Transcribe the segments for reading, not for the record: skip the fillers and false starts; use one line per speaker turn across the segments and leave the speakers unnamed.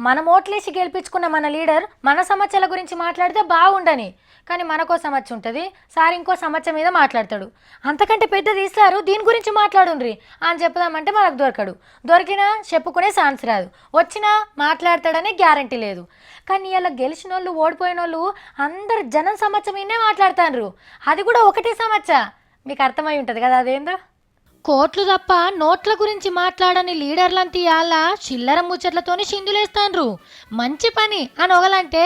మన ఓట్లేసి గెలిపించుకున్న మన లీడర్ మన సమస్యల గురించి మాట్లాడితే బాగుండని, కానీ మనకో సమస్య ఉంటుంది, సార్ ఇంకో సమస్య మీద మాట్లాడతాడు. అంతకంటే పెద్దది ఇస్తారు, దీని గురించి మాట్లాడుండ్రి అని చెప్పుదామంటే మనకు దొరకడు. దొరికినా చెప్పుకునే ఛాన్స్ రాదు, వచ్చినా మాట్లాడతాడనే గ్యారంటీ లేదు. కానీ ఇలా గెలిచిన వాళ్ళు ఓడిపోయిన వాళ్ళు అందరు జనం సమస్య మీదనే మాట్లాడుతాండ్రు. అది కూడా ఒకటే సమస్య. మీకు అర్థమై ఉంటుంది కదా అదేందో. కోట్లు తప్ప నోట్ల గురించి మాట్లాడని లీడర్లంతా ఇవాళ చిల్లర ముచ్చట్లతోని చిందులేస్తాండ్రు. మంచి పని అని ఒకలంటే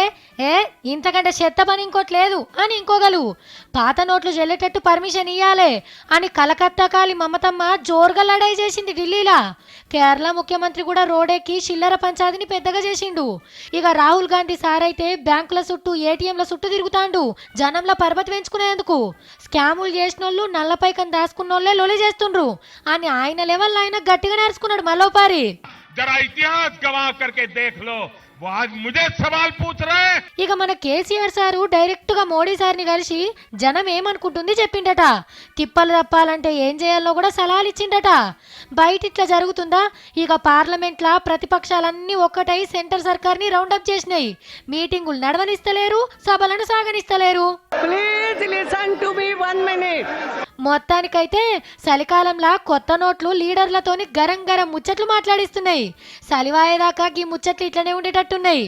ఇంతకంటే చెత్త పని ఇంకోటి లేదు అని ఇంకోగలు. పాత నోట్లు చెల్లేటట్టు పర్మిషన్ ఇవ్వాలే అని కలకత్తా కాలి మమతమ్మ జోరుగా లడాయి చేసింది ఢిల్లీలా. కేరళ ముఖ్యమంత్రి కూడా రోడెక్కి చిల్లర పంచాయతీని పెద్దగా చేసిండు. ఇక రాహుల్ గాంధీ సార్ అయితే బ్యాంకుల చుట్టూ ఏటీఎంల చుట్టూ తిరుగుతాండు జనంలో పరపతి పెంచుకునేందుకు. స్కాములు చేసినోళ్ళు నల్లపైకం దాచుకున్నోళ్లే లొలి చేస్తుండ్రు అని ఆయన లెవెల్ ఆయన గట్టిగా నేర్చుకున్నాడు మరోపారి.
జరా ఇతిహాస్ గవా కర్కే దేఖ్ లో वो आज मुझे सवाल पूछ रहे हैं.
ఇక మన కేసీఆర్ సారు డైరెక్ట్ గా మోడీ సార్ని కలిసి జనం ఏమనుకుంటుంది చెప్పిండట. తిప్పలు తప్పాలంటే ఏం చేయాలో కూడా సలహాలు ఇచ్చిండట. బయట ఇట్లా జరుగుతుందా? ఇక పార్లమెంట్లా ప్రతిపక్షాలన్నీ ఒక్కటై సెంటర్ సర్కార్ని రౌండప్ చేసినాయి. మీటింగులు నడవనిస్తలేరు, సభలను సాగనిస్తలేరు.
Please listen to me 1 minute.
మొత్తానికైతే చలికాలంలా కొత్త నోట్లు లీడర్లతోని గరం గరం ముచ్చట్లు మాట్లాడిస్తున్నాయి. చలివాయేదాకా ఈ ముచ్చట్లు ఇట్లనే ఉండేటట్టున్నాయి.